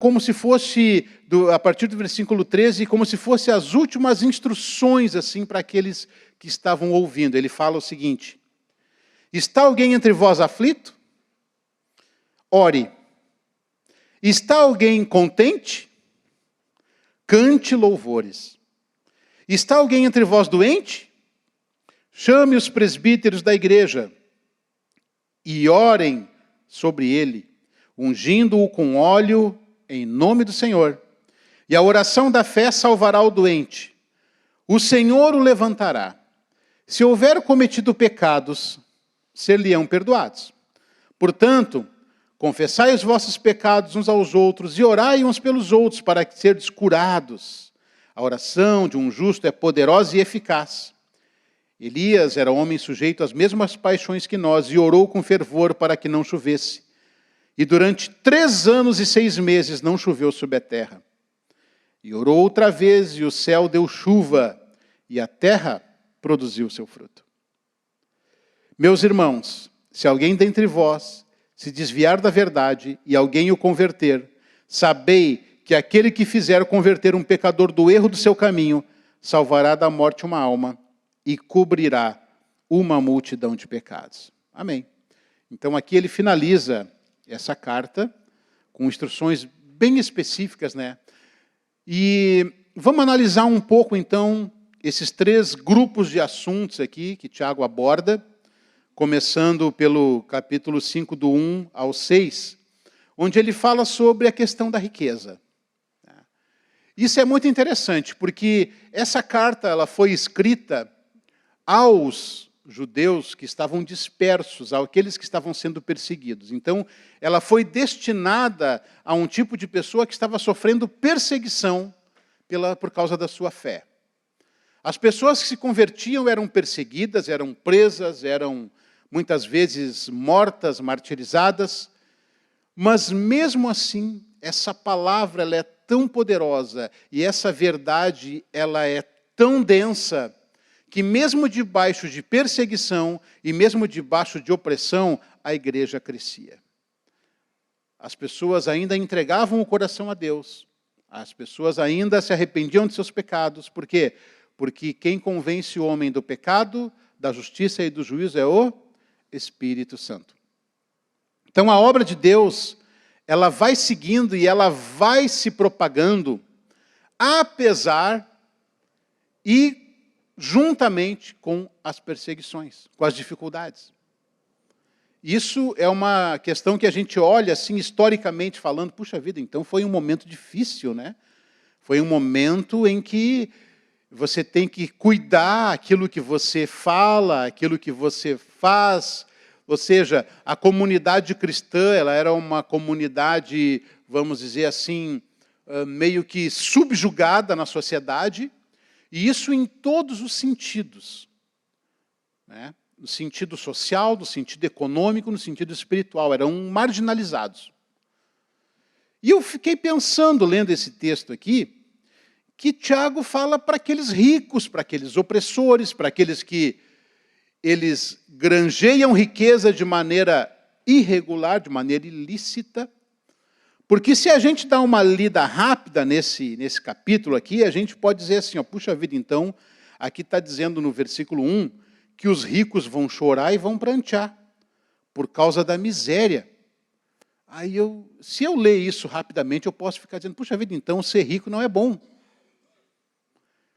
como se fosse, a partir do versículo 13, como se fosse as últimas instruções assim para aqueles que estavam ouvindo. Ele fala o seguinte: está alguém entre vós aflito? Ore. Está alguém contente? Cante louvores. Está alguém entre vós doente? Chame os presbíteros da igreja e orem sobre ele, ungindo-o com óleo em nome do Senhor. E a oração da fé salvará o doente. O Senhor o levantará. Se houver cometido pecados, ser-lhe-ão perdoados. Portanto, confessai os vossos pecados uns aos outros e orai uns pelos outros para serdes curados. A oração de um justo é poderosa e eficaz. Elias era homem sujeito às mesmas paixões que nós e orou com fervor para que não chovesse. E durante 3 anos e 6 meses não choveu sobre a terra. E orou outra vez e o céu deu chuva e a terra produziu seu fruto. Meus irmãos, se alguém dentre vós se desviar da verdade e alguém o converter, sabei que aquele que fizer converter um pecador do erro do seu caminho, salvará da morte uma alma e cobrirá uma multidão de pecados. Amém. Então aqui ele finaliza essa carta com instruções bem específicas, né? E vamos analisar um pouco então esses 3 grupos de assuntos aqui que Tiago aborda, começando pelo capítulo 5, do 1 ao 6, onde ele fala sobre a questão da riqueza. Isso é muito interessante, porque essa carta ela foi escrita aos judeus que estavam dispersos, àqueles que estavam sendo perseguidos. Então, ela foi destinada a um tipo de pessoa que estava sofrendo perseguição por causa da sua fé. As pessoas que se convertiam eram perseguidas, eram presas, eram muitas vezes mortas, martirizadas, mas mesmo assim, essa palavra ela é tão poderosa e essa verdade ela é tão densa que mesmo debaixo de perseguição e mesmo debaixo de opressão, a igreja crescia. As pessoas ainda entregavam o coração a Deus, as pessoas ainda se arrependiam de seus pecados. Por quê? Porque quem convence o homem do pecado, da justiça e do juízo é o Espírito Santo. Então a obra de Deus, ela vai seguindo e ela vai se propagando, apesar e juntamente com as perseguições, com as dificuldades. Isso é uma questão que a gente olha assim historicamente falando, puxa vida, então foi um momento difícil, né? Foi um momento em que você tem que cuidar aquilo que você fala, aquilo que você faz. Ou seja, a comunidade cristã, ela era uma comunidade, vamos dizer assim, meio que subjugada na sociedade, e isso em todos os sentidos, né? No sentido social, no sentido econômico, no sentido espiritual, eram marginalizados. E eu fiquei pensando, lendo esse texto aqui, que Tiago fala para aqueles ricos, para aqueles opressores, para aqueles que eles granjeiam riqueza de maneira irregular, de maneira ilícita. Porque se a gente dá uma lida rápida nesse capítulo aqui, a gente pode dizer assim, ó, puxa vida, então, aqui está dizendo no versículo 1, que os ricos vão chorar e vão prantear, por causa da miséria. Aí se eu ler isso rapidamente, eu posso ficar dizendo, puxa vida, então ser rico não é bom.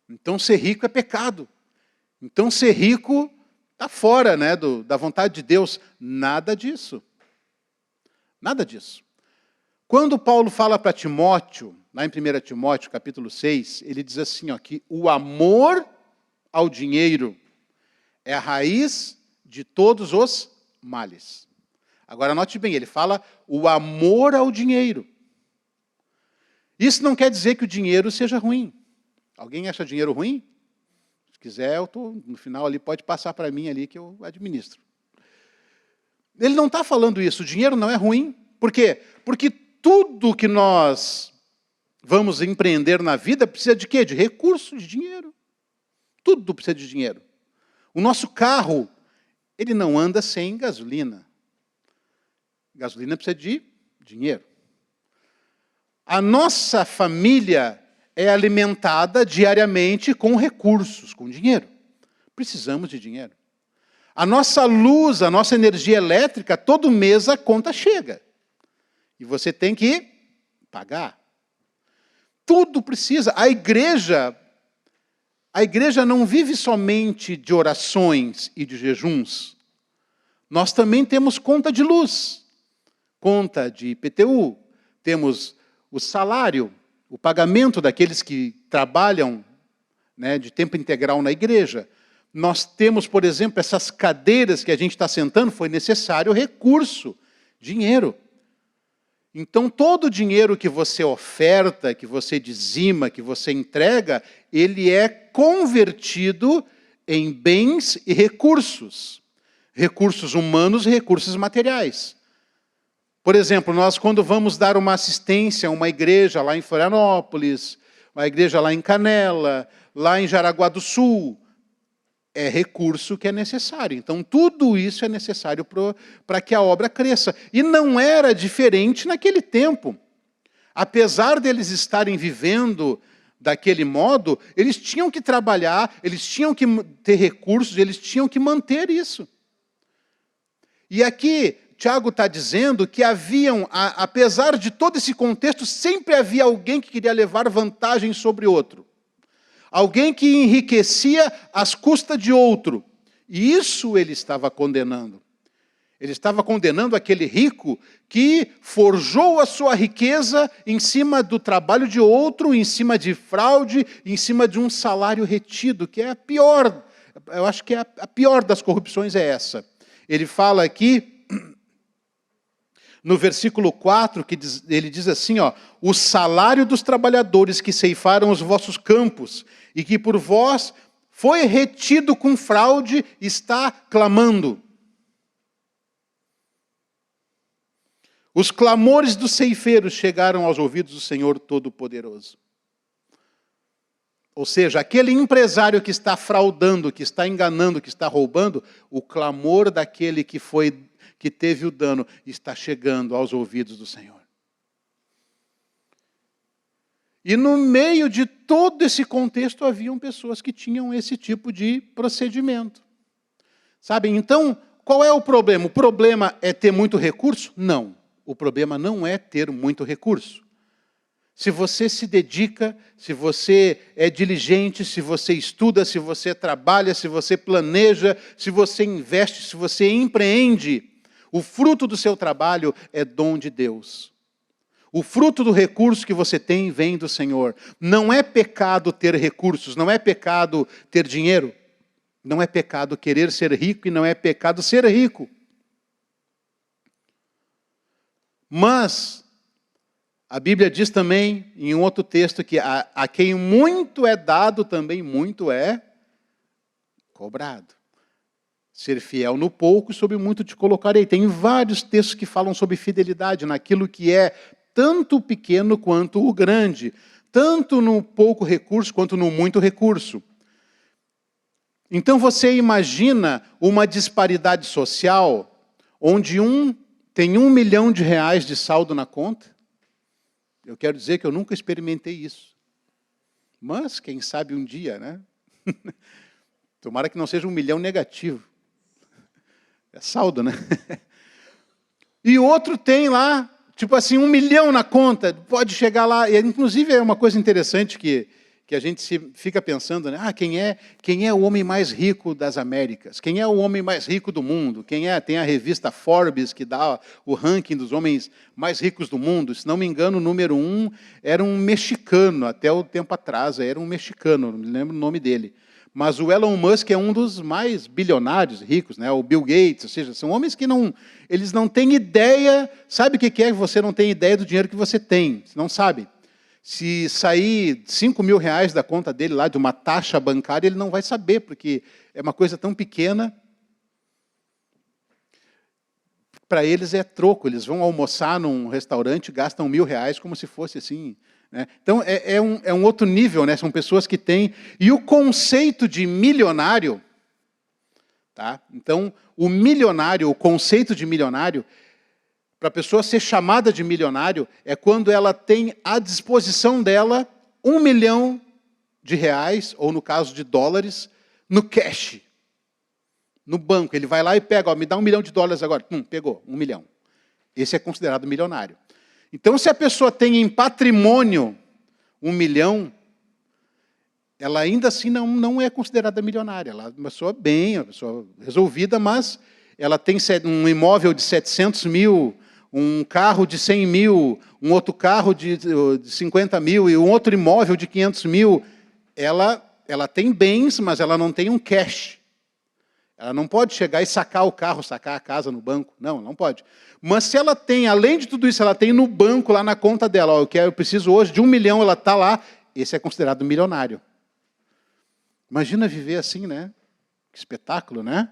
Então ser rico é pecado. Então ser rico está fora, né, da vontade de Deus. Nada disso. Nada disso. Quando Paulo fala para Timóteo, lá em 1 Timóteo, capítulo 6, ele diz assim, ó, que o amor ao dinheiro é a raiz de todos os males. Agora, note bem, ele fala o amor ao dinheiro. Isso não quer dizer que o dinheiro seja ruim. Alguém acha dinheiro ruim? Se quiser, no final ali, pode passar para mim ali que eu administro. Ele não está falando isso, o dinheiro não é ruim. Por quê? Porque tudo que nós vamos empreender na vida precisa de quê? De recursos, de dinheiro. Tudo precisa de dinheiro. O nosso carro, ele não anda sem gasolina. Gasolina precisa de dinheiro. A nossa família é alimentada diariamente com recursos, com dinheiro. Precisamos de dinheiro. A nossa luz, a nossa energia elétrica, todo mês a conta chega. E você tem que pagar. Tudo precisa. A igreja não vive somente de orações e de jejuns. Nós também temos conta de luz, conta de IPTU, temos o salário, o pagamento daqueles que trabalham, né, de tempo integral na igreja. Nós temos, por exemplo, essas cadeiras que a gente está sentando, foi necessário recurso, dinheiro. Então, todo o dinheiro que você oferta, que você dizima, que você entrega, ele é convertido em bens e recursos. Recursos humanos e recursos materiais. Por exemplo, nós quando vamos dar uma assistência a uma igreja lá em Florianópolis, uma igreja lá em Canela, lá em Jaraguá do Sul, é recurso que é necessário. Então, tudo isso é necessário para que a obra cresça. E não era diferente naquele tempo. Apesar deles estarem vivendo daquele modo, eles tinham que trabalhar, eles tinham que ter recursos, eles tinham que manter isso. E aqui, Tiago está dizendo que apesar de todo esse contexto, sempre havia alguém que queria levar vantagem sobre outro. Alguém que enriquecia às custas de outro. E isso ele estava condenando. Ele estava condenando aquele rico que forjou a sua riqueza em cima do trabalho de outro, em cima de fraude, em cima de um salário retido, que é a pior. Eu acho que a pior das corrupções é essa. Ele fala aqui, no versículo 4, ele diz assim, ó, o salário dos trabalhadores que ceifaram os vossos campos e que por vós foi retido com fraude, está clamando. Os clamores dos ceifeiros chegaram aos ouvidos do Senhor Todo-Poderoso. Ou seja, aquele empresário que está fraudando, que está enganando, que está roubando, o clamor daquele que teve o dano está chegando aos ouvidos do Senhor. E no meio de todo esse contexto haviam pessoas que tinham esse tipo de procedimento. Sabe, então, qual é o problema? O problema é ter muito recurso? Não. O problema não é ter muito recurso. Se você se dedica, se você é diligente, se você estuda, se você trabalha, se você planeja, se você investe, se você empreende, o fruto do seu trabalho é dom de Deus. O fruto do recurso que você tem vem do Senhor. Não é pecado ter recursos, não é pecado ter dinheiro. Não é pecado querer ser rico e não é pecado ser rico. Mas a Bíblia diz também, em um outro texto, que a quem muito é dado, também muito é cobrado. Ser fiel no pouco, sobre muito te colocarei. Tem vários textos que falam sobre fidelidade, naquilo que é tanto o pequeno quanto o grande. Tanto no pouco recurso, quanto no muito recurso. Então você imagina uma disparidade social, onde um tem R$1 milhão de saldo na conta. Eu quero dizer que eu nunca experimentei isso. Mas, quem sabe um dia, né? Tomara que não seja 1 milhão negativo. É saldo, né? E outro tem lá, tipo assim, 1 milhão na conta, pode chegar lá. E, inclusive, é uma coisa interessante que a gente fica pensando, né? Quem é o homem mais rico das Américas? Quem é o homem mais rico do mundo? Tem a revista Forbes, que dá o ranking dos homens mais ricos do mundo. Se não me engano, o número 1 era um mexicano, até o tempo atrás, era um mexicano, não me lembro o nome dele. Mas o Elon Musk é um dos mais bilionários ricos, né? O Bill Gates, ou seja, são homens que eles não têm ideia. Sabe o que é que você não tem ideia do dinheiro que você tem? Você não sabe. Se sair R$5 mil da conta dele lá, de uma taxa bancária, ele não vai saber, porque é uma coisa tão pequena. Para eles é troco, eles vão almoçar num restaurante, gastam R$1.000 como se fosse assim. Né? Então, é um outro nível, né? São pessoas que têm... E o conceito de milionário, tá? Então, o conceito de milionário, para a pessoa ser chamada de milionário, é quando ela tem à disposição dela R$1 milhão, ou no caso de dólares, no cash, no banco. Ele vai lá e pega, ó, me dá $1 milhão agora. Pegou, 1 milhão. Esse é considerado milionário. Então, se a pessoa tem em patrimônio 1 milhão, ela ainda assim não é considerada milionária. Ela é uma pessoa bem, uma pessoa resolvida, mas ela tem um imóvel de 700 mil, um carro de 100 mil, um outro carro de 50 mil e um outro imóvel de 500 mil. Ela tem bens, mas ela não tem um cash. Ela não pode chegar e sacar o carro, sacar a casa no banco. Não pode. Mas se ela tem, além de tudo isso, ela tem no banco, lá na conta dela, ó, eu preciso hoje de 1 milhão, ela está lá, esse é considerado milionário. Imagina viver assim, né? Que espetáculo, né?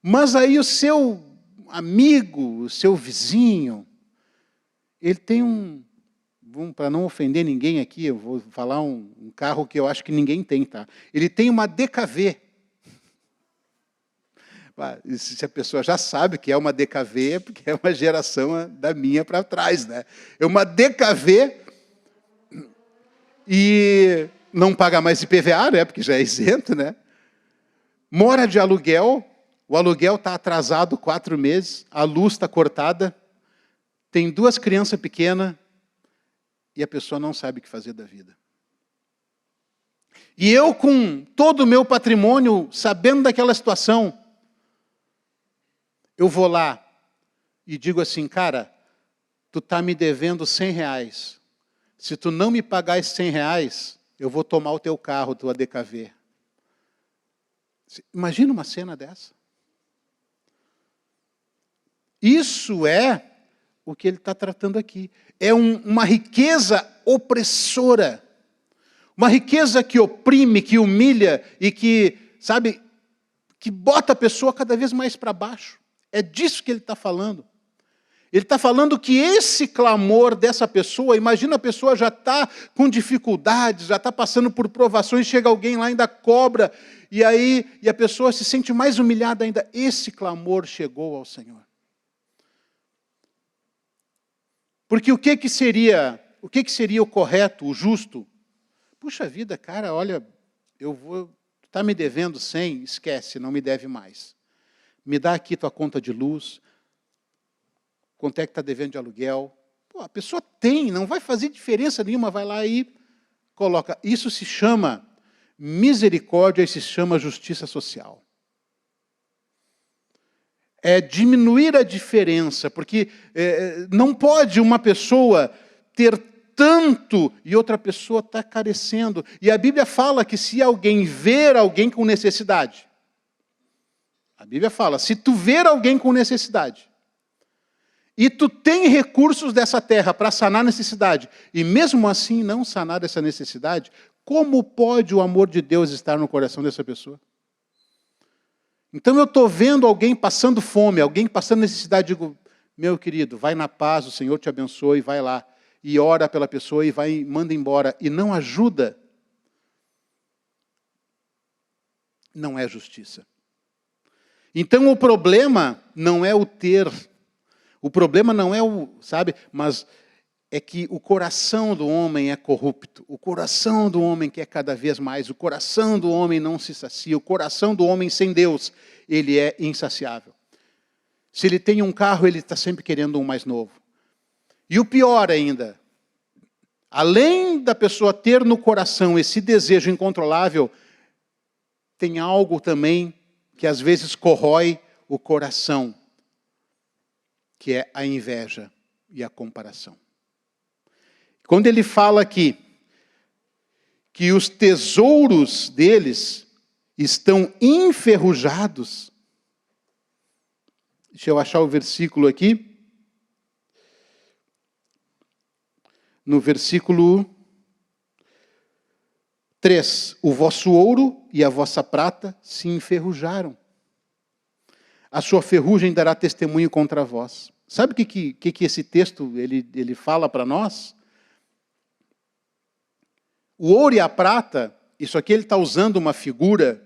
Mas aí o seu amigo, o seu vizinho, ele tem para não ofender ninguém aqui, eu vou falar um carro que eu acho que ninguém tem, tá? Ele tem uma DKV. Se a pessoa já sabe que é uma DKV, é porque é uma geração da minha para trás, né? É uma DKV e não paga mais IPVA, né? Porque já é isento, né? Mora de aluguel, o aluguel está atrasado 4 meses, a luz está cortada, tem 2 crianças pequenas e a pessoa não sabe o que fazer da vida. E eu, com todo o meu patrimônio, sabendo daquela situação, eu vou lá e digo assim, cara, tu está me devendo R$100. Se tu não me pagar esses R$100, eu vou tomar o teu carro, tua DKV. Imagina uma cena dessa. Isso é o que ele está tratando aqui. É uma riqueza opressora. Uma riqueza que oprime, que humilha e que, sabe, que bota a pessoa cada vez mais para baixo. É disso que ele está falando. Ele está falando que esse clamor dessa pessoa, imagina a pessoa já está com dificuldades, já está passando por provações, chega alguém lá e ainda cobra, e a pessoa se sente mais humilhada ainda. Esse clamor chegou ao Senhor. Porque o que seria o correto, o justo? Puxa vida, cara, olha, está me devendo 100, esquece, não me deve mais. Me dá aqui tua conta de luz, quanto é que está devendo de aluguel. Pô, a pessoa tem, não vai fazer diferença nenhuma, vai lá e coloca. Isso se chama misericórdia e se chama justiça social. É diminuir a diferença, porque não pode uma pessoa ter tanto e outra pessoa está carecendo. E a Bíblia fala que se alguém ver alguém com necessidade, a Bíblia fala, se tu ver alguém com necessidade, e tu tem recursos dessa terra para sanar a necessidade, e mesmo assim não sanar essa necessidade, como pode o amor de Deus estar no coração dessa pessoa? Então eu estou vendo alguém passando fome, alguém passando necessidade, digo, meu querido, vai na paz, o Senhor te abençoe, vai lá, e ora pela pessoa, e manda embora, e não ajuda, não é justiça. Então o problema não é o ter, o problema não é mas é que o coração do homem é corrupto, o coração do homem quer cada vez mais, o coração do homem não se sacia, o coração do homem sem Deus, ele é insaciável. Se ele tem um carro, ele está sempre querendo um mais novo. E o pior ainda, além da pessoa ter no coração esse desejo incontrolável, tem algo também que às vezes corrói o coração, que é a inveja e a comparação. Quando ele fala aqui que os tesouros deles estão enferrujados, deixa eu achar o versículo aqui, no versículo 3, o vosso ouro e a vossa prata se enferrujaram. A sua ferrugem dará testemunho contra vós. Sabe o que esse texto ele fala para nós? O ouro e a prata, isso aqui ele está usando uma figura,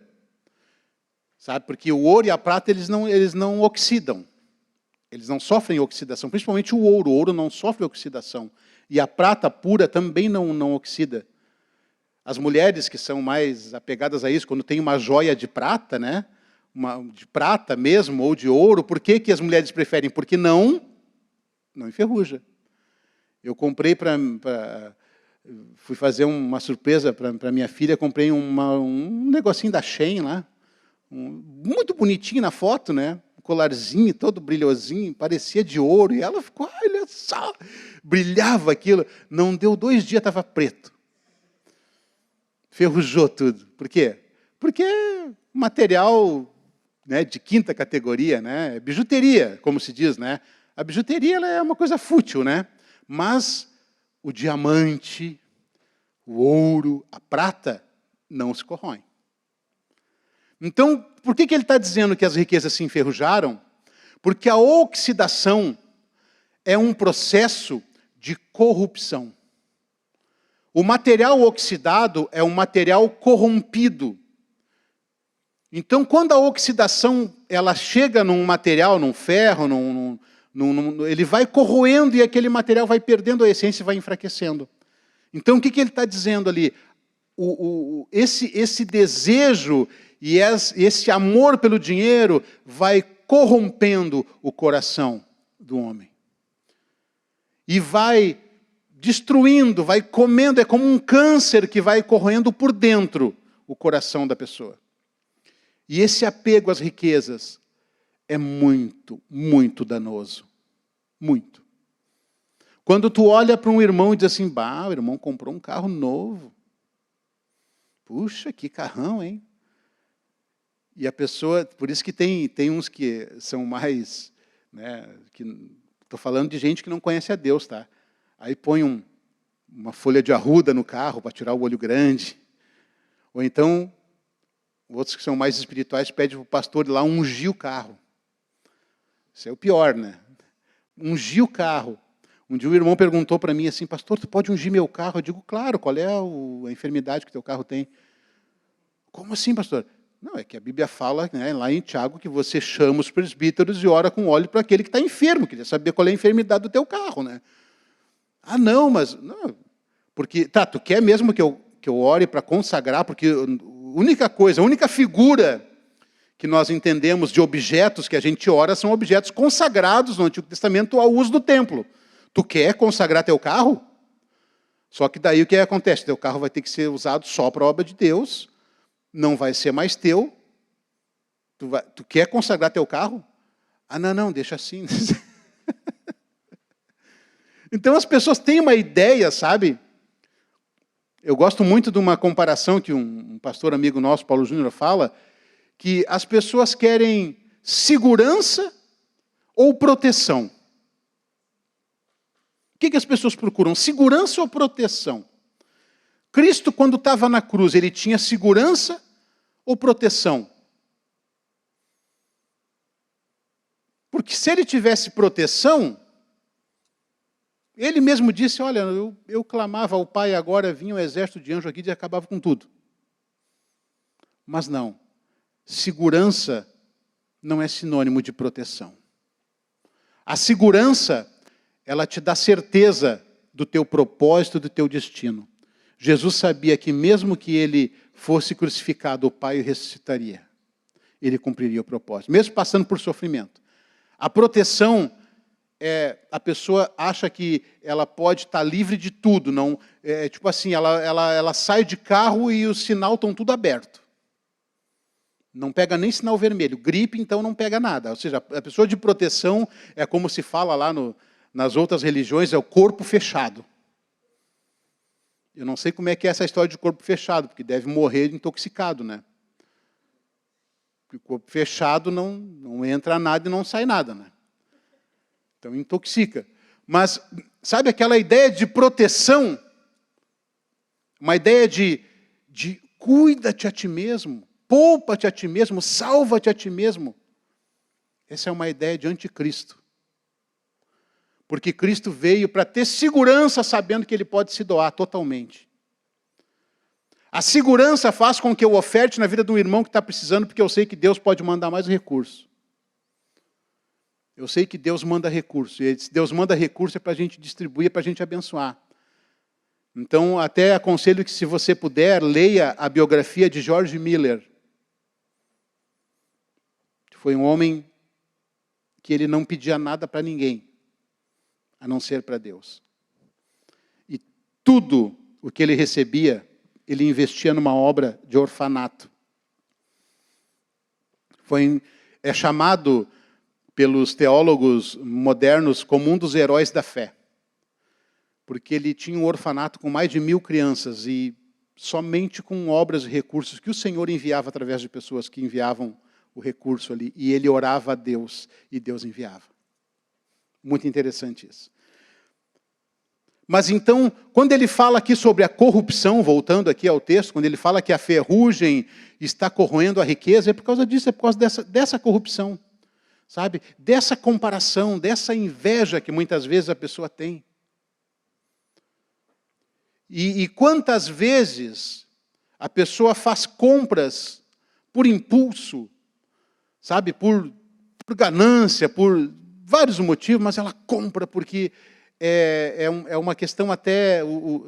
sabe? Porque o ouro e a prata eles não oxidam. Eles não sofrem oxidação, principalmente o ouro. O ouro não sofre oxidação. E a prata pura também não oxida. As mulheres que são mais apegadas a isso, quando tem uma joia de prata, né? De prata mesmo, ou de ouro, por que as mulheres preferem? Porque não enferruja. Eu comprei fui fazer uma surpresa para minha filha, comprei um negocinho da Shein lá, muito bonitinho na foto, né? Um colarzinho todo brilhosinho, parecia de ouro, e ela ficou, olha só, brilhava aquilo. Não deu 2 dias, estava preto. Ferrujou tudo. Por quê? Porque material, né, de 5ª categoria, né? Bijuteria, como se diz, né? A bijuteria ela é uma coisa fútil, né? Mas o diamante, o ouro, a prata, não se corroem. Então, por que ele está dizendo que as riquezas se enferrujaram? Porque a oxidação é um processo de corrupção. O material oxidado é um material corrompido. Então, quando a oxidação ela chega num material, num ferro, ele vai corroendo e aquele material vai perdendo a essência e vai enfraquecendo. Então, o que ele está dizendo ali? Esse desejo e esse amor pelo dinheiro vai corrompendo o coração do homem. E vai destruindo, vai comendo, é como um câncer que vai corroendo por dentro o coração da pessoa. E esse apego às riquezas é muito, muito danoso. Muito. Quando tu olha para um irmão e diz assim, o irmão comprou um carro novo. Puxa, que carrão, hein? E a pessoa, por isso que tem uns que são mais, né, estou falando de gente que não conhece a Deus, tá? Aí põe uma folha de arruda no carro para tirar o olho grande. Ou então, outros que são mais espirituais pedem para o pastor ir lá ungir o carro. Isso é o pior, né? Ungir o carro. Um dia o irmão perguntou para mim assim, pastor, tu pode ungir meu carro? Eu digo, claro, qual é a enfermidade que teu carro tem? Como assim, pastor? Não, é que a Bíblia fala, né, lá em Tiago, que você chama os presbíteros e ora com óleo para aquele que está enfermo, queria saber qual é a enfermidade do teu carro, né? Ah, não, mas... Não, porque, tu quer mesmo que eu ore para consagrar? Porque a única figura que nós entendemos de objetos que a gente ora são objetos consagrados no Antigo Testamento ao uso do templo. Tu quer consagrar teu carro? Só que daí o que acontece? Teu carro vai ter que ser usado só para a obra de Deus, não vai ser mais teu. Tu quer consagrar teu carro? Ah, não, deixa assim. Então as pessoas têm uma ideia, sabe? Eu gosto muito de uma comparação que um pastor amigo nosso, Paulo Júnior, fala, que as pessoas querem segurança ou proteção. O que as pessoas procuram? Segurança ou proteção? Cristo, quando estava na cruz, ele tinha segurança ou proteção? Porque se ele tivesse proteção, ele mesmo disse, olha, eu clamava ao Pai, agora vinha um exército de anjos aqui e acabava com tudo. Mas não. Segurança não é sinônimo de proteção. A segurança, ela te dá certeza do teu propósito, do teu destino. Jesus sabia que mesmo que ele fosse crucificado, o Pai o ressuscitaria. Ele cumpriria o propósito, mesmo passando por sofrimento. A proteção, a pessoa acha que ela pode estar livre de tudo. Não, tipo assim, ela sai de carro e o sinal estão tudo aberto. Não pega nem sinal vermelho. Gripe, então, não pega nada. Ou seja, a pessoa de proteção é como se fala lá nas outras religiões, é o corpo fechado. Eu não sei como é que é essa história de corpo fechado, porque deve morrer intoxicado, né? Porque o corpo fechado não entra nada e não sai nada, né? Então, intoxica. Mas, sabe aquela ideia de proteção? Uma ideia de cuida-te a ti mesmo, poupa-te a ti mesmo, salva-te a ti mesmo. Essa é uma ideia de anticristo. Porque Cristo veio para ter segurança sabendo que ele pode se doar totalmente. A segurança faz com que eu oferte na vida de um irmão que está precisando, porque eu sei que Deus pode mandar mais recursos. Eu sei que Deus manda recurso. E se Deus manda recurso é para a gente distribuir, é para a gente abençoar. Então, até aconselho que, se você puder, leia a biografia de George Miller. Foi um homem que ele não pedia nada para ninguém, a não ser para Deus. E tudo o que ele recebia, ele investia numa obra de orfanato. É chamado pelos teólogos modernos como um dos heróis da fé. Porque ele tinha um orfanato com mais de 1000 crianças e somente com obras e recursos que o Senhor enviava através de pessoas que enviavam o recurso ali. E ele orava a Deus e Deus enviava. Muito interessante isso. Mas então, quando ele fala aqui sobre a corrupção, voltando aqui ao texto, quando ele fala que a ferrugem está corroendo a riqueza, é por causa disso, é por causa dessa corrupção. Sabe? Dessa comparação, dessa inveja que muitas vezes a pessoa tem. E quantas vezes a pessoa faz compras por impulso, sabe? Por ganância, por vários motivos, mas ela compra porque é uma questão até...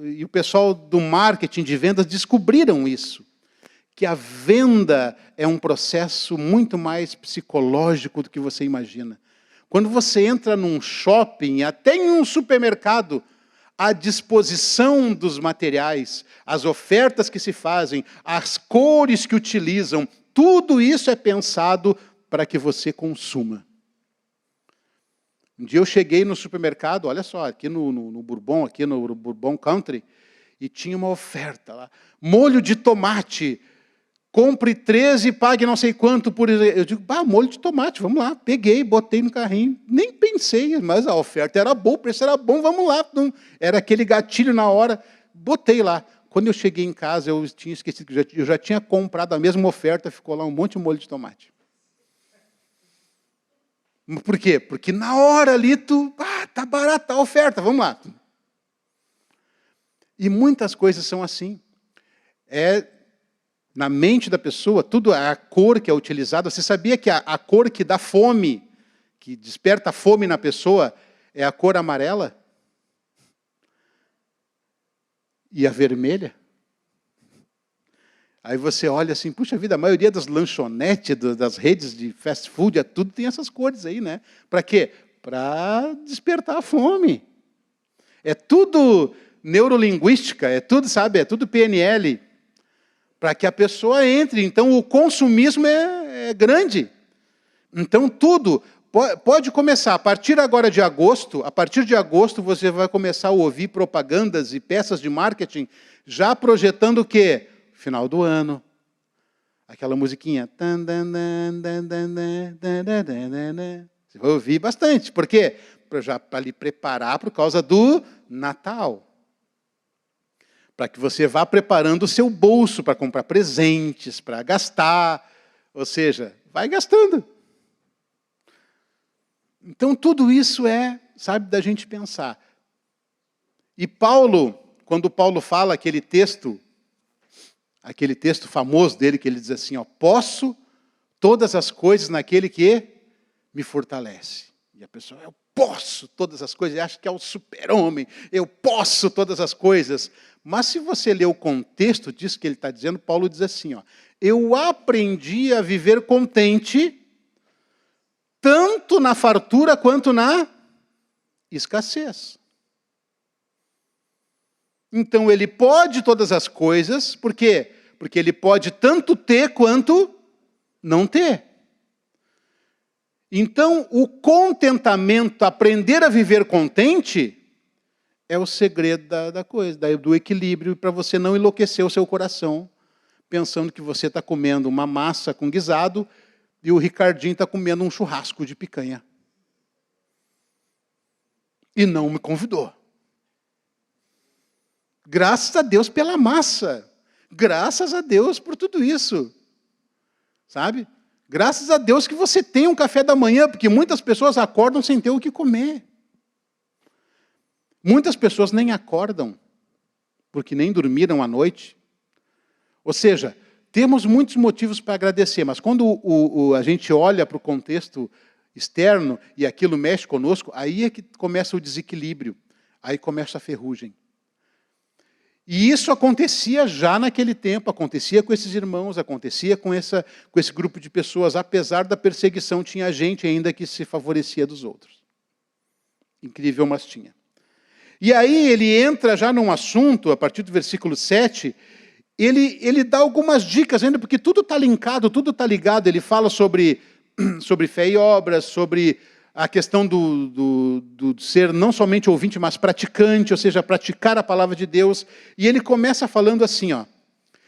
E o pessoal do marketing de vendas descobriram isso. Que a venda é um processo muito mais psicológico do que você imagina. Quando você entra num shopping, até em um supermercado, a disposição dos materiais, as ofertas que se fazem, as cores que utilizam, tudo isso é pensado para que você consuma. Um dia eu cheguei no supermercado, olha só, aqui no Bourbon, aqui no Bourbon Country, e tinha uma oferta lá. Molho de tomate, compre 13 e pague não sei quanto por... Eu digo, molho de tomate, vamos lá. Peguei, botei no carrinho, nem pensei, mas a oferta era boa, o preço era bom, vamos lá. Era aquele gatilho na hora, botei lá. Quando eu cheguei em casa, eu tinha esquecido que eu já tinha comprado a mesma oferta, ficou lá um monte de molho de tomate. Por quê? Porque na hora ali, tá barata a oferta, vamos lá. E muitas coisas são assim. Na mente da pessoa, tudo a cor que é utilizada. Você sabia que a cor que dá fome, que desperta fome na pessoa, é a cor amarela? E a vermelha? Aí você olha assim, puxa vida, a maioria das lanchonetes, das redes de fast food, tudo tem essas cores aí, né? Para quê? Para despertar a fome. É tudo neurolinguística, é tudo, sabe, é tudo PNL. Para que a pessoa entre. Então, o consumismo é grande. Então, tudo pode começar. A partir agora de agosto, você vai começar a ouvir propagandas e peças de marketing já projetando o quê? Final do ano. Aquela musiquinha. Você vai ouvir bastante. Por quê? Para lhe preparar por causa do Natal. Para que você vá preparando o seu bolso para comprar presentes, para gastar. Ou seja, vai gastando. Então, tudo isso sabe, da gente pensar. E Paulo, quando Paulo fala aquele texto famoso dele, que ele diz assim, posso todas as coisas naquele que me fortalece. E a pessoa, eu posso todas as coisas, acha que é o super-homem, eu posso todas as coisas. Mas se você ler o contexto disso que ele está dizendo, Paulo diz assim, eu aprendi a viver contente, tanto na fartura quanto na escassez. Então ele pode todas as coisas, por quê? Porque ele pode tanto ter quanto não ter. Então, o contentamento, aprender a viver contente, é o segredo da coisa, do equilíbrio, para você não enlouquecer o seu coração, pensando que você está comendo uma massa com guisado e o Ricardinho está comendo um churrasco de picanha. E não me convidou. Graças a Deus pela massa. Graças a Deus por tudo isso. Sabe? Graças a Deus que você tem um café da manhã, porque muitas pessoas acordam sem ter o que comer. Muitas pessoas nem acordam, porque nem dormiram à noite. Ou seja, temos muitos motivos para agradecer, mas quando a gente olha para o contexto externo e aquilo mexe conosco, aí é que começa o desequilíbrio, aí começa a ferrugem. E isso acontecia já naquele tempo, acontecia com esses irmãos, acontecia com esse grupo de pessoas, apesar da perseguição, tinha gente ainda que se favorecia dos outros. Incrível, mas tinha. E aí ele entra já num assunto, a partir do versículo 7, ele dá algumas dicas ainda, porque tudo está linkado, tudo está ligado. Ele fala sobre fé e obras, sobre a questão do ser não somente ouvinte, mas praticante, ou seja, praticar a palavra de Deus. E ele começa falando assim, ó,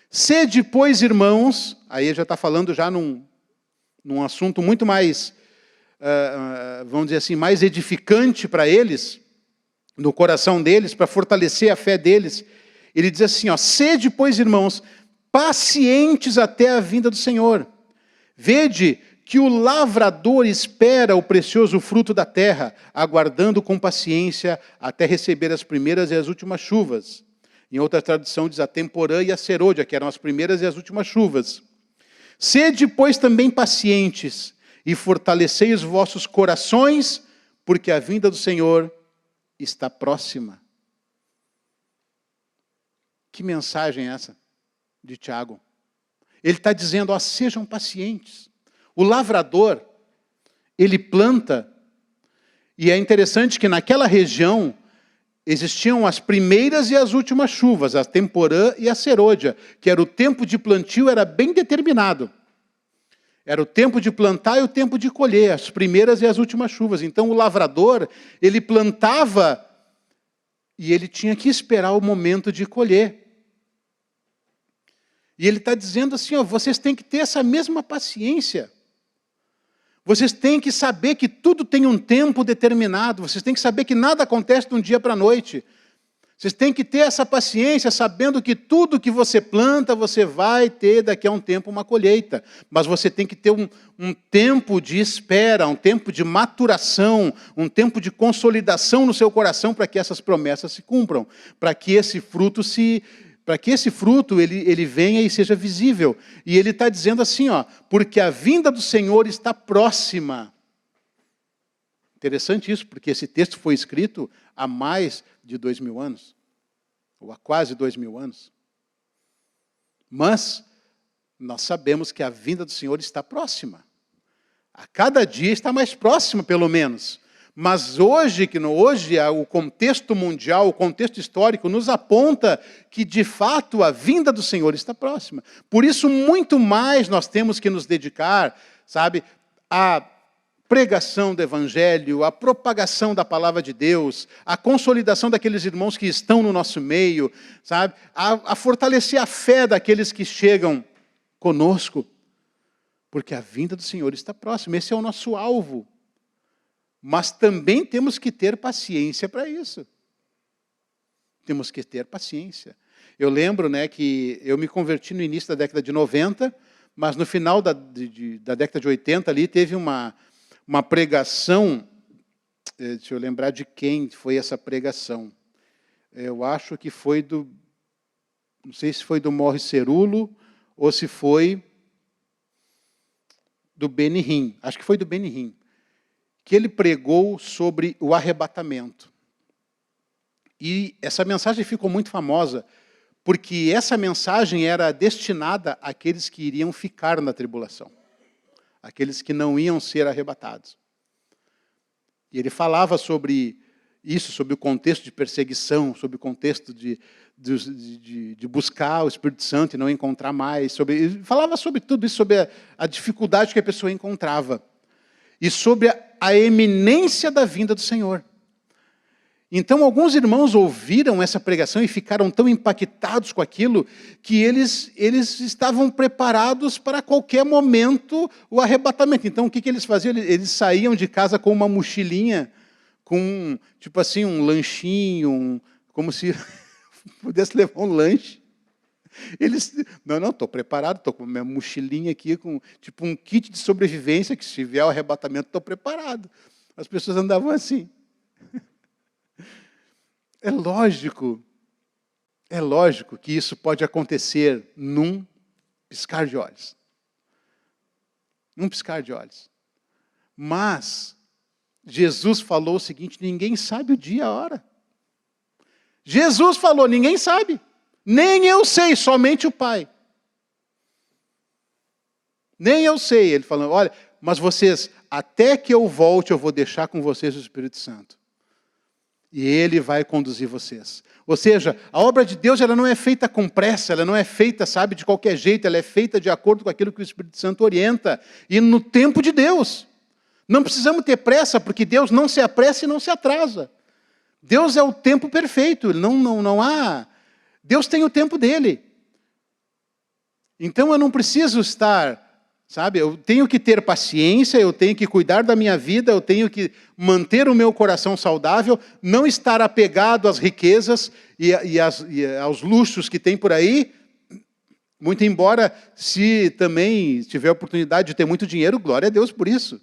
sede, pois, irmãos, aí já está falando já num assunto muito mais, vamos dizer assim, mais edificante para eles, no coração deles, para fortalecer a fé deles. Ele diz assim, ó, sede, pois, irmãos, pacientes até a vinda do Senhor. Vede que o lavrador espera o precioso fruto da terra, aguardando com paciência até receber as primeiras e as últimas chuvas. Em outra tradução diz a temporã e a serôdia, que eram as primeiras e as últimas chuvas. Sede, pois, também pacientes, e fortalecei os vossos corações, porque a vinda do Senhor está próxima. Que mensagem é essa de Tiago? Ele está dizendo, ó, sejam pacientes. O lavrador, ele planta, e é interessante que naquela região existiam as primeiras e as últimas chuvas, a temporã e a serôdia, que era o tempo de plantio, era bem determinado. Era o tempo de plantar e o tempo de colher, as primeiras e as últimas chuvas. Então o lavrador, ele plantava e ele tinha que esperar o momento de colher. E ele está dizendo assim, ó, vocês têm que ter essa mesma paciência. Vocês têm que saber que tudo tem um tempo determinado. Vocês têm que saber que nada acontece de um dia para a noite. Vocês têm que ter essa paciência, sabendo que tudo que você planta, você vai ter daqui a um tempo uma colheita. Mas você tem que ter um tempo de espera, um tempo de maturação, um tempo de consolidação no seu coração para que essas promessas se cumpram, para que esse fruto ele venha e seja visível. E ele está dizendo assim, ó, porque a vinda do Senhor está próxima. Interessante isso, porque esse texto foi escrito há mais de 2000 anos, ou há quase 2000 anos. Mas nós sabemos que a vinda do Senhor está próxima. A cada dia está mais próxima, pelo menos. Mas hoje o contexto mundial, o contexto histórico, nos aponta que, de fato, a vinda do Senhor está próxima. Por isso, muito mais nós temos que nos dedicar, sabe, a pregação do Evangelho, a propagação da palavra de Deus, a consolidação daqueles irmãos que estão no nosso meio, sabe? A fortalecer a fé daqueles que chegam conosco, porque a vinda do Senhor está próxima. Esse é o nosso alvo. Mas também temos que ter paciência para isso. Temos que ter paciência. Eu lembro, né, que eu me converti no início da década de 90, mas no final da década de 80 ali teve uma pregação, deixa eu lembrar de quem foi essa pregação. Eu acho que foi não sei se foi do Morris Cerulo ou se foi do Benny Hinn. Acho que foi do Benny Hinn, que ele pregou sobre o arrebatamento. E essa mensagem ficou muito famosa, porque essa mensagem era destinada àqueles que iriam ficar na tribulação. Aqueles que não iam ser arrebatados. E ele falava sobre isso, sobre o contexto de perseguição, sobre o contexto de buscar o Espírito Santo e não encontrar mais. Ele falava sobre tudo isso, sobre a dificuldade que a pessoa encontrava. E sobre a eminência da vinda do Senhor. Então, alguns irmãos ouviram essa pregação e ficaram tão impactados com aquilo que eles estavam preparados para qualquer momento o arrebatamento. Então, o que eles faziam? Eles saíam de casa com uma mochilinha, com, tipo assim, um lanchinho, como se pudesse levar um lanche. Eles, não, estou preparado, estou com minha mochilinha aqui, com tipo um kit de sobrevivência, que se vier o arrebatamento, estou preparado. As pessoas andavam assim. É lógico que isso pode acontecer num piscar de olhos. Num piscar de olhos. Mas Jesus falou o seguinte: ninguém sabe o dia e a hora. Jesus falou, ninguém sabe. Nem eu sei, somente o Pai. Nem eu sei. Ele falando, olha, mas vocês, até que eu volte, eu vou deixar com vocês o Espírito Santo. E Ele vai conduzir vocês. Ou seja, a obra de Deus ela não é feita com pressa, ela não é feita, sabe, de qualquer jeito, ela é feita de acordo com aquilo que o Espírito Santo orienta. E no tempo de Deus. Não precisamos ter pressa, porque Deus não se apressa e não se atrasa. Deus é o tempo perfeito, não há... Deus tem o tempo dele. Então eu não preciso estar... Sabe, eu tenho que ter paciência, eu tenho que cuidar da minha vida, eu tenho que manter o meu coração saudável, não estar apegado às riquezas e aos luxos que tem por aí. Muito embora, se também tiver a oportunidade de ter muito dinheiro, glória a Deus por isso.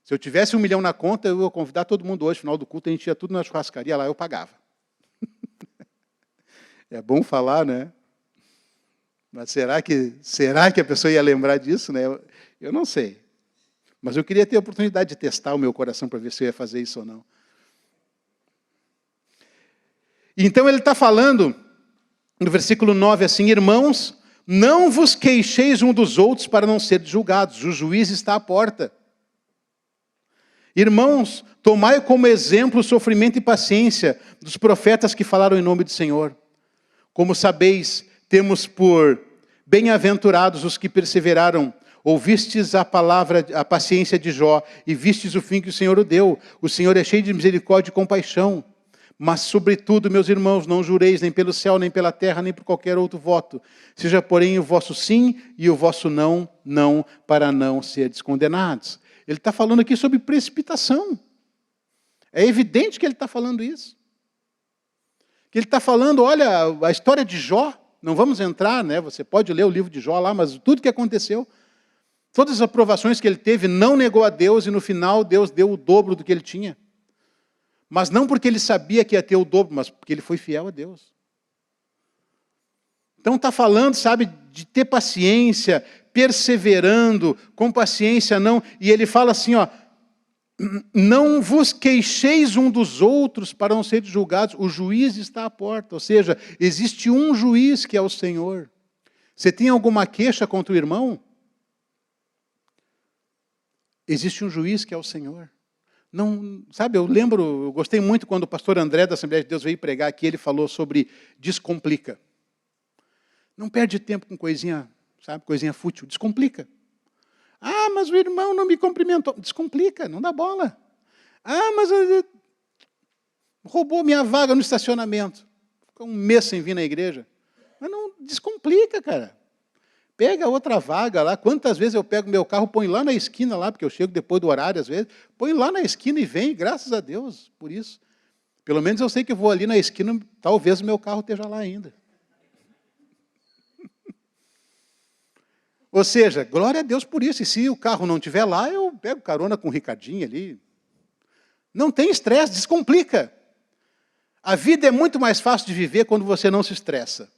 Se eu tivesse 1 milhão na conta, eu ia convidar todo mundo hoje, no final do culto, a gente ia tudo na churrascaria lá, eu pagava. É bom falar, né? Mas será que a pessoa ia lembrar disso, né? Eu não sei. Mas eu queria ter a oportunidade de testar o meu coração para ver se eu ia fazer isso ou não. Então ele está falando, no versículo 9, assim: irmãos, não vos queixeis um dos outros para não ser julgados. O juiz está à porta. Irmãos, tomai como exemplo o sofrimento e paciência dos profetas que falaram em nome do Senhor. Como sabeis, temos por bem-aventurados os que perseveraram. Ouvistes a palavra, a paciência de Jó, e vistes o fim que o Senhor o deu. O Senhor é cheio de misericórdia e compaixão. Mas, sobretudo, meus irmãos, não jureis nem pelo céu, nem pela terra, nem por qualquer outro voto. Seja, porém, o vosso sim e o vosso não, não, para não seres condenados. Ele está falando aqui sobre precipitação. É evidente que ele está falando isso. Que ele está falando, olha, a história de Jó, não vamos entrar, né? Você pode ler o livro de Jó lá, mas tudo que aconteceu, todas as aprovações que ele teve, não negou a Deus, e no final Deus deu o dobro do que ele tinha. Mas não porque ele sabia que ia ter o dobro, mas porque ele foi fiel a Deus. Então está falando, sabe, de ter paciência, perseverando, com paciência não, e ele fala assim, ó, não vos queixeis um dos outros para não serem julgados, o juiz está à porta, ou seja, existe um juiz que é o Senhor. Você tem alguma queixa contra o irmão? Existe um juiz que é o Senhor. Não, sabe, eu gostei muito quando o pastor André da Assembleia de Deus veio pregar aqui, ele falou sobre descomplica. Não perde tempo com coisinha, sabe, coisinha fútil, descomplica. Ah, mas o irmão não me cumprimentou. Descomplica, não dá bola. Ah, mas roubou minha vaga no estacionamento. Ficou um mês sem vir na igreja. Mas não descomplica, cara. Pega outra vaga lá. Quantas vezes eu pego meu carro, ponho lá na esquina, lá, porque eu chego depois do horário, às vezes, ponho lá na esquina e vem, graças a Deus por isso. Pelo menos eu sei que eu vou ali na esquina, talvez o meu carro esteja lá ainda. Ou seja, glória a Deus por isso. E se o carro não estiver lá, eu pego carona com o Ricardinho ali. Não tem estresse, descomplica. A vida é muito mais fácil de viver quando você não se estressa.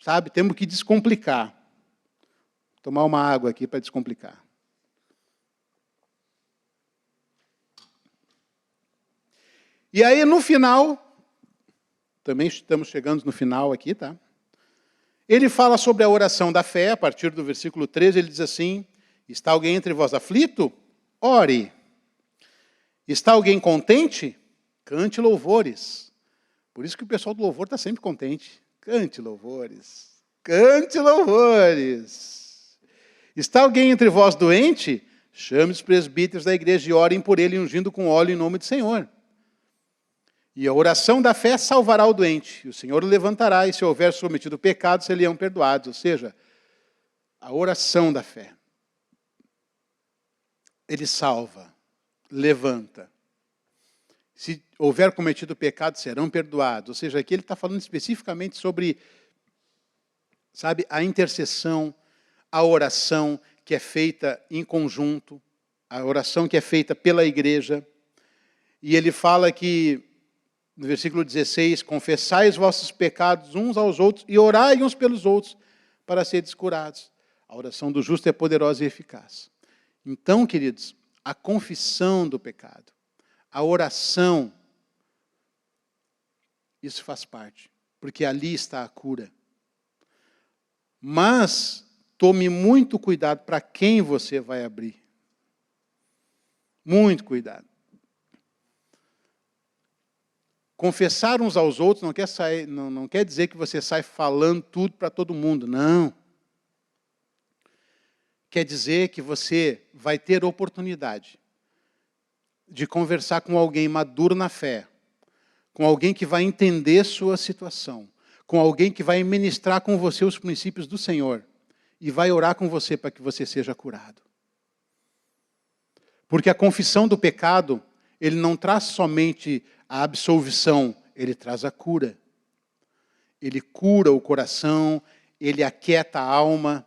Sabe, temos que descomplicar. Vou tomar uma água aqui para descomplicar. E aí, no final, também estamos chegando no final aqui, tá? Ele fala sobre a oração da fé, a partir do versículo 13, ele diz assim, está alguém entre vós aflito? Ore. Está alguém contente? Cante louvores. Por isso que o pessoal do louvor está sempre contente. Cante louvores. Cante louvores. Está alguém entre vós doente? Chame os presbíteros da igreja e orem por ele, ungindo com óleo em nome do Senhor. E a oração da fé salvará o doente. E o Senhor o levantará, e se houver cometido pecado, serão perdoados. Ou seja, a oração da fé. Ele salva, levanta. Se houver cometido pecado, serão perdoados. Ou seja, aqui ele está falando especificamente sobre, sabe, a intercessão, a oração que é feita em conjunto, a oração que é feita pela igreja. E ele fala que, no versículo 16, confessai os vossos pecados uns aos outros e orai uns pelos outros para seres curados. A oração do justo é poderosa e eficaz. Então, queridos, a confissão do pecado, a oração, isso faz parte, porque ali está a cura. Mas tome muito cuidado para quem você vai abrir. Muito cuidado. Confessar uns aos outros não quer dizer que você sai falando tudo para todo mundo, não. Quer dizer que você vai ter oportunidade de conversar com alguém maduro na fé, com alguém que vai entender sua situação, com alguém que vai ministrar com você os princípios do Senhor e vai orar com você para que você seja curado. Porque a confissão do pecado, ele não traz somente a absolvição, ele traz a cura. Ele cura o coração, ele aquieta a alma,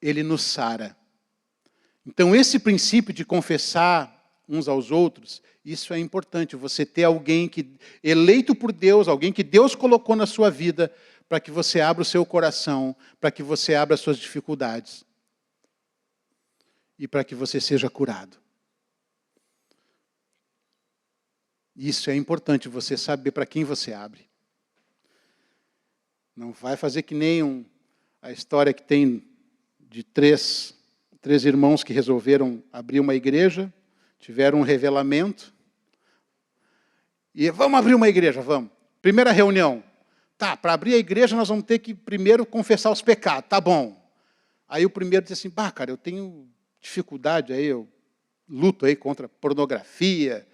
ele nos sara. Então, esse princípio de confessar uns aos outros, isso é importante. Você ter alguém eleito por Deus, alguém que Deus colocou na sua vida, para que você abra o seu coração, para que você abra as suas dificuldades. E para que você seja curado. Isso é importante, você saber para quem você abre. Não vai fazer que nem a história que tem de três irmãos que resolveram abrir uma igreja, tiveram um revelamento, e vamos abrir uma igreja, vamos. Primeira reunião. Tá, para abrir a igreja nós vamos ter que primeiro confessar os pecados, tá bom. Aí o primeiro disse assim, cara, eu tenho dificuldade aí, eu luto aí contra pornografia,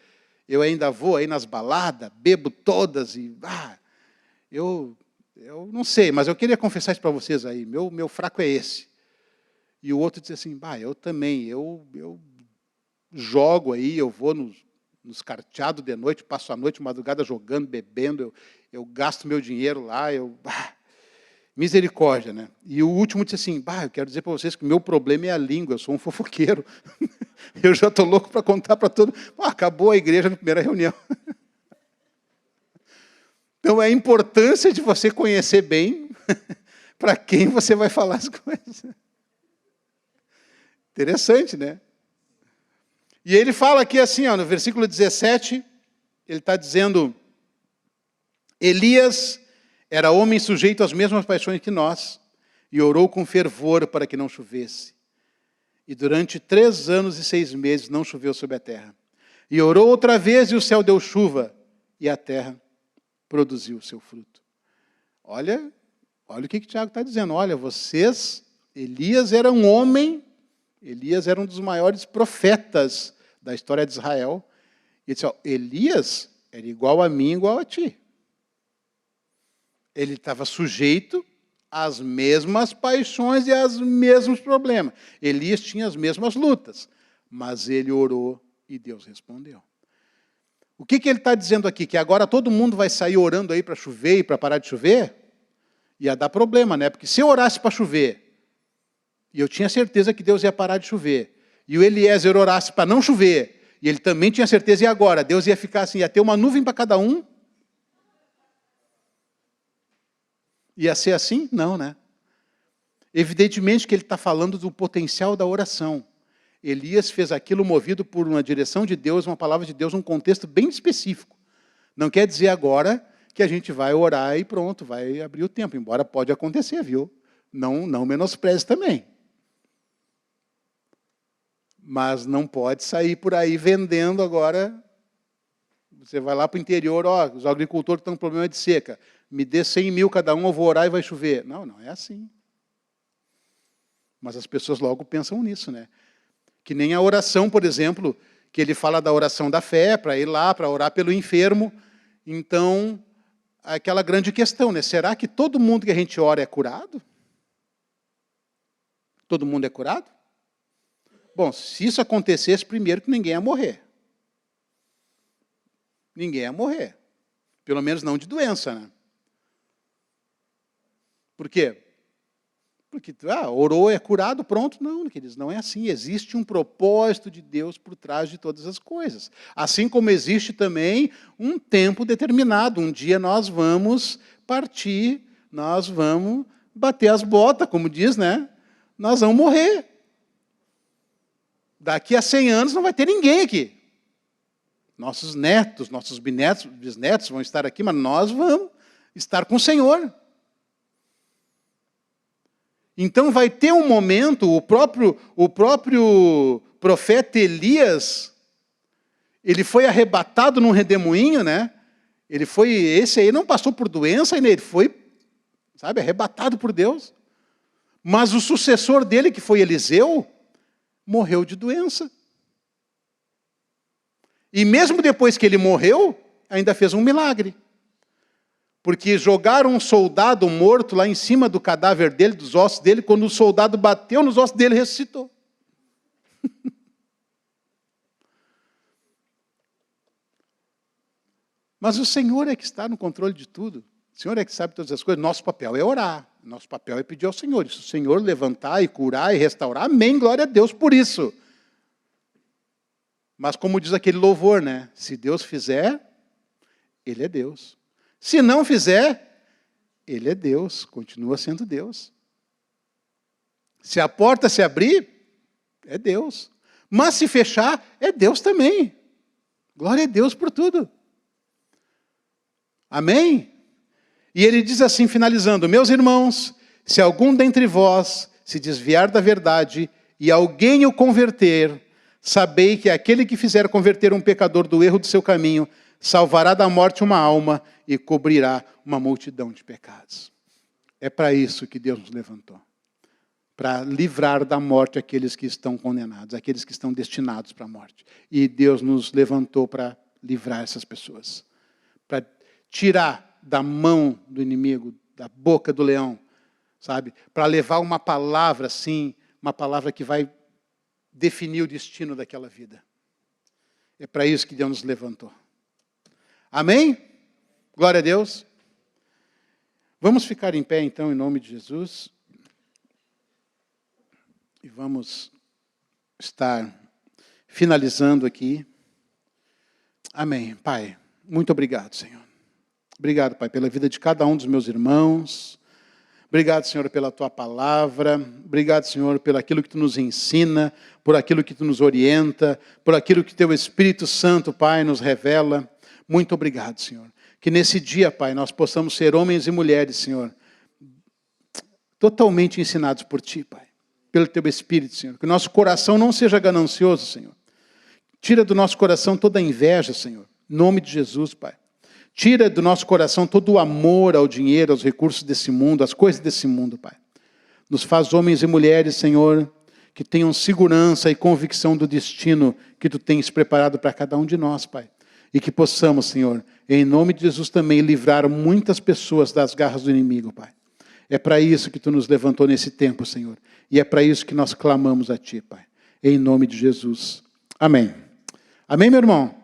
eu ainda vou aí nas baladas, bebo todas, e eu não sei, mas eu queria confessar isso para vocês aí, meu fraco é esse. E o outro disse assim, eu também, eu jogo aí, eu vou nos carteados de noite, passo a noite, madrugada jogando, bebendo, eu gasto meu dinheiro lá, misericórdia, né? E o último disse assim, eu quero dizer para vocês que o meu problema é a língua, eu sou um fofoqueiro. Eu já estou louco para contar para todo mundo. Acabou a igreja na primeira reunião. Então, é a importância de você conhecer bem para quem você vai falar as coisas. Interessante, né? E ele fala aqui assim, no versículo 17, ele está dizendo, Elias era homem sujeito às mesmas paixões que nós, e orou com fervor para que não chovesse. E durante 3 anos e 6 meses não choveu sobre a terra. E orou outra vez, e o céu deu chuva, e a terra produziu o seu fruto. Olha o que Tiago está dizendo. Olha, Elias era um homem, Elias era um dos maiores profetas da história de Israel. E ele disse, Elias era igual a mim, igual a ti. Ele estava sujeito às mesmas paixões e aos mesmos problemas. Elias tinha as mesmas lutas, mas ele orou e Deus respondeu. O que ele está dizendo aqui? Que agora todo mundo vai sair orando aí para chover e para parar de chover? Ia dar problema, né? Porque se eu orasse para chover, e eu tinha certeza que Deus ia parar de chover, e o Eliezer orasse para não chover, e ele também tinha certeza, e agora? Deus ia ficar assim, ia ter uma nuvem para cada um? Ia ser assim? Não, né? Evidentemente que ele está falando do potencial da oração. Elias fez aquilo movido por uma direção de Deus, uma palavra de Deus, num contexto bem específico. Não quer dizer agora que a gente vai orar e pronto, vai abrir o tempo, embora pode acontecer, viu? Não menospreze também. Mas não pode sair por aí vendendo agora. Você vai lá para o interior, os agricultores estão com problema de seca. Me dê 100 mil cada um, eu vou orar e vai chover. Não é assim. Mas as pessoas logo pensam nisso, né? Que nem a oração, por exemplo, que ele fala da oração da fé, para ir lá, para orar pelo enfermo. Então, aquela grande questão, né? Será que todo mundo que a gente ora é curado? Todo mundo é curado? Bom, se isso acontecesse, primeiro que ninguém ia morrer. Ninguém ia morrer. Pelo menos não de doença, né? Por quê? Porque, orou, é curado, pronto. Não, queridos, não é assim. Existe um propósito de Deus por trás de todas as coisas. Assim como existe também um tempo determinado. Um dia nós vamos partir, nós vamos bater as botas, como diz, né? nós vamos morrer. Daqui a 100 anos não vai ter ninguém aqui. Nossos netos, nossos bisnetos vão estar aqui, mas nós vamos estar com o Senhor. Então vai ter um momento, o próprio profeta Elias, ele foi arrebatado num redemoinho, né? Esse aí não passou por doença, ele foi, sabe, arrebatado por Deus. Mas o sucessor dele, que foi Eliseu, morreu de doença. E mesmo depois que ele morreu, ainda fez um milagre. Porque jogaram um soldado morto lá em cima do cadáver dele, dos ossos dele, quando o soldado bateu nos ossos dele, ressuscitou. Mas o Senhor é que está no controle de tudo. O Senhor é que sabe todas as coisas. Nosso papel é orar. Nosso papel é pedir ao Senhor. E se o Senhor levantar e curar e restaurar, amém, glória a Deus por isso. Mas como diz aquele louvor, né? Se Deus fizer, Ele é Deus. Se não fizer, Ele é Deus, continua sendo Deus. Se a porta se abrir, é Deus. Mas se fechar, é Deus também. Glória a Deus por tudo. Amém? E ele diz assim, finalizando: meus irmãos, se algum dentre vós se desviar da verdade e alguém o converter, sabei que aquele que fizer converter um pecador do erro do seu caminho, salvará da morte uma alma e cobrirá uma multidão de pecados. É para isso que Deus nos levantou. Para livrar da morte aqueles que estão condenados, aqueles que estão destinados para a morte. E Deus nos levantou para livrar essas pessoas. Para tirar da mão do inimigo, da boca do leão, sabe? Para levar uma palavra assim, uma palavra que vai definir o destino daquela vida. É para isso que Deus nos levantou. Amém? Glória a Deus. Vamos ficar em pé, então, em nome de Jesus. E vamos estar finalizando aqui. Amém. Pai, muito obrigado, Senhor. Obrigado, Pai, pela vida de cada um dos meus irmãos. Obrigado, Senhor, pela Tua palavra. Obrigado, Senhor, pelo aquilo que Tu nos ensina, por aquilo que Tu nos orienta, por aquilo que Teu Espírito Santo, Pai, nos revela. Muito obrigado, Senhor. Que nesse dia, Pai, nós possamos ser homens e mulheres, Senhor, totalmente ensinados por Ti, Pai, pelo Teu Espírito, Senhor. Que o nosso coração não seja ganancioso, Senhor. Tira do nosso coração toda a inveja, Senhor. Em nome de Jesus, Pai. Tira do nosso coração todo o amor ao dinheiro, aos recursos desse mundo, às coisas desse mundo, Pai. Nos faz homens e mulheres, Senhor, que tenham segurança e convicção do destino que Tu tens preparado para cada um de nós, Pai. E que possamos, Senhor, em nome de Jesus também, livrar muitas pessoas das garras do inimigo, Pai. É para isso que Tu nos levantou nesse tempo, Senhor. E é para isso que nós clamamos a Ti, Pai. Em nome de Jesus. Amém. Amém, meu irmão?